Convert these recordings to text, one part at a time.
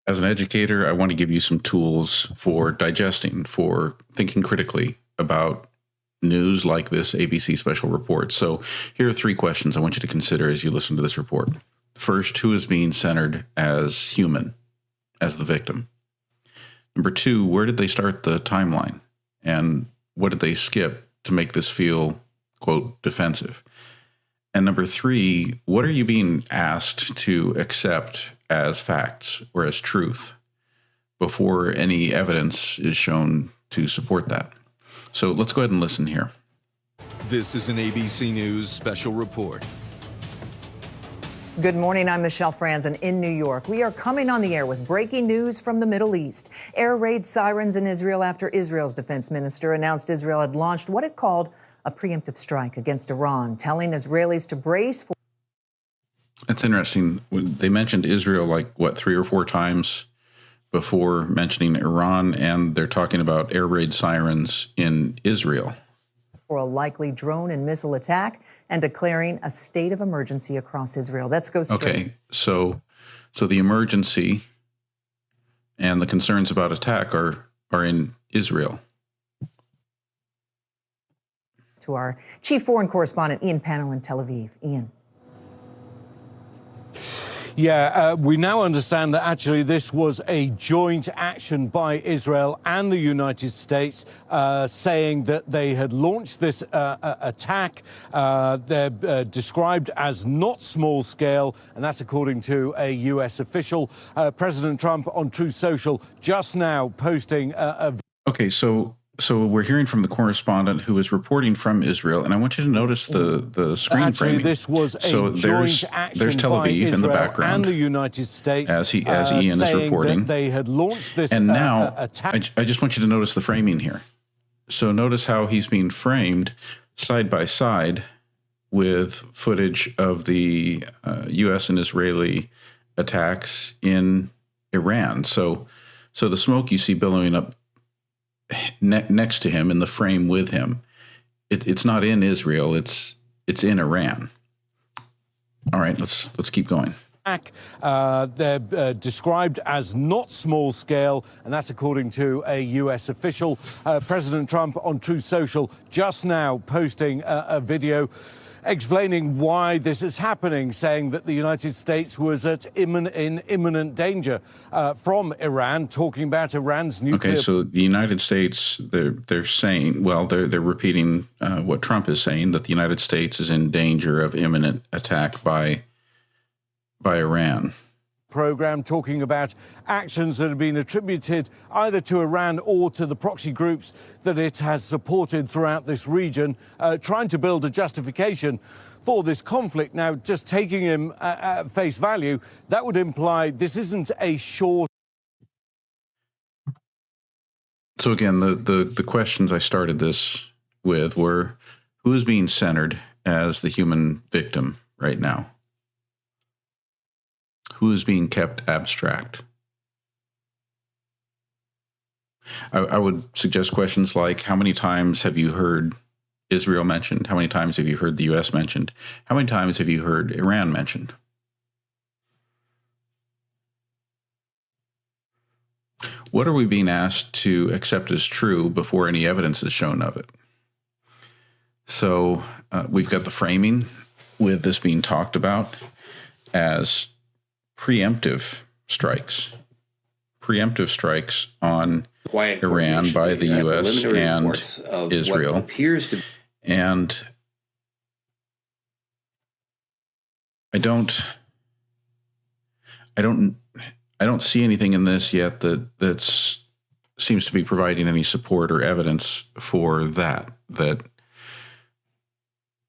As an educator, I want to give you some tools for digesting, for thinking critically about news like this ABC special report. So here are 3 questions I want you to consider as you listen to this report. First, who is being centered as human, as the victim? Number 2, where did they start the timeline? And what did they skip to make this feel, quote, defensive? And number 3, what are you being asked to accept as facts or as truth before any evidence is shown to support that? So let's go ahead and listen here. This is an ABC News special report. Good morning, I'm Michelle Franzen in New York. We are coming on the air with breaking news from the Middle East. Air raid sirens in Israel after Israel's defense minister announced Israel had launched what it called a preemptive strike against Iran, telling Israelis to brace for. It's interesting. They mentioned Israel like, 3 or 4 times before mentioning Iran, and they're talking about air raid sirens in Israel. For a likely drone and missile attack and declaring a state of emergency across Israel. Let's go straight. Okay, so the emergency and the concerns about attack are in Israel. To our chief foreign correspondent, Ian Pannell in Tel Aviv. Ian. Yeah, we now understand that actually this was a joint action by Israel and the United States, saying that they had launched this attack. They're described as not small scale, and that's according to a U.S. official. President Trump on Truth Social just now posting a. Okay, so we're hearing from the correspondent who is reporting from Israel, and I want you to notice the screen framing. This was a joint action there's Tel by Aviv Israel in the background and the United States as Ian is reporting. They had launched this and now attack. I just want you to notice the framing here. So notice how he's being framed side by side with footage of the U.S. and Israeli attacks in Iran. So the smoke you see billowing up next to him in the frame with him, it's not in Israel, it's in Iran. All right, let's keep going. They're described as not small scale, and that's according to a U.S. official. President Trump on Truth Social just now posting a video explaining why this is happening, saying that the United States was in imminent danger from Iran, talking about Iran's nuclear. Okay, so the United States, they're saying, they're repeating what Trump is saying, that the United States is in danger of imminent attack by Iran. Program talking about actions that have been attributed either to Iran or to the proxy groups that it has supported throughout this region, trying to build a justification for this conflict. Now, just taking him at face value, that would imply this isn't a short. So again, the questions I started this with were, who is being centered as the human victim right now? Who is being kept abstract? I would suggest questions like, how many times have you heard Israel mentioned? How many times have you heard the U.S. mentioned? How many times have you heard Iran mentioned? What are we being asked to accept as true before any evidence is shown of it? So we've got the framing with this being talked about as preemptive strikes on Iran by the U.S. and Israel. And I don't see anything in this yet that seems to be providing any support or evidence for that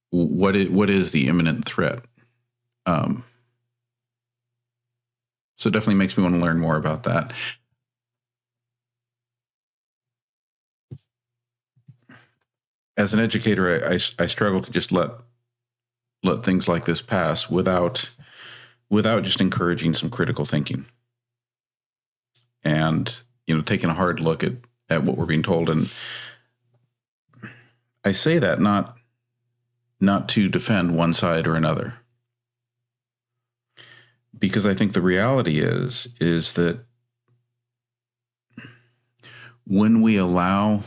what is the imminent threat. So it definitely makes me want to learn more about that. As an educator, I struggle to just let things like this pass without just encouraging some critical thinking and taking a hard look at what we're being told. And I say that not to defend one side or another, because I think the reality is that when we allow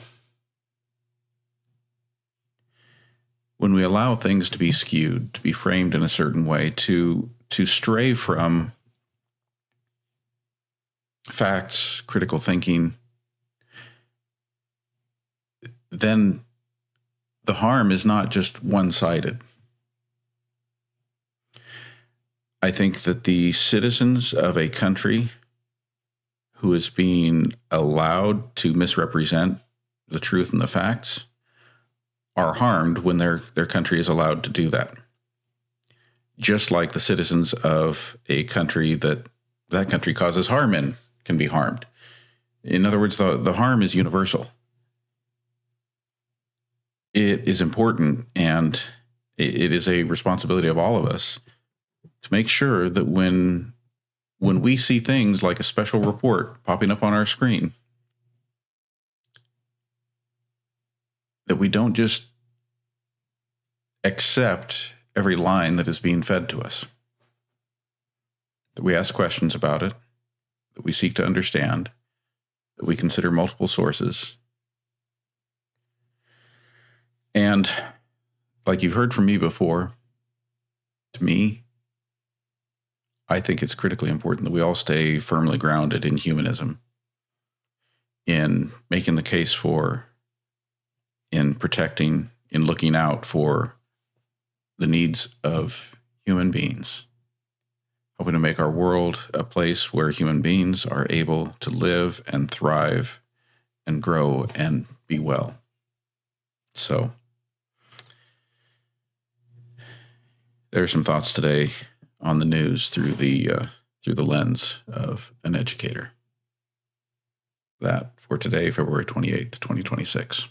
things to be skewed, to be framed in a certain way, to stray from facts, critical thinking, then the harm is not just one-sided. I think that the citizens of a country who is being allowed to misrepresent the truth and the facts are harmed when their country is allowed to do that. Just like the citizens of a country that country causes harm in can be harmed. In other words, the harm is universal. It is important, and it is a responsibility of all of us to make sure that when we see things like a special report popping up on our screen, that we don't just accept every line that is being fed to us, that we ask questions about it, that we seek to understand, that we consider multiple sources. And like you've heard from me before, to me, I think it's critically important that we all stay firmly grounded in humanism, in making the case for, in protecting, in looking out for the needs of human beings, hoping to make our world a place where human beings are able to live and thrive and grow and be well. So there are some thoughts today on the news through the lens of an educator. That for today, February 28th, 2026.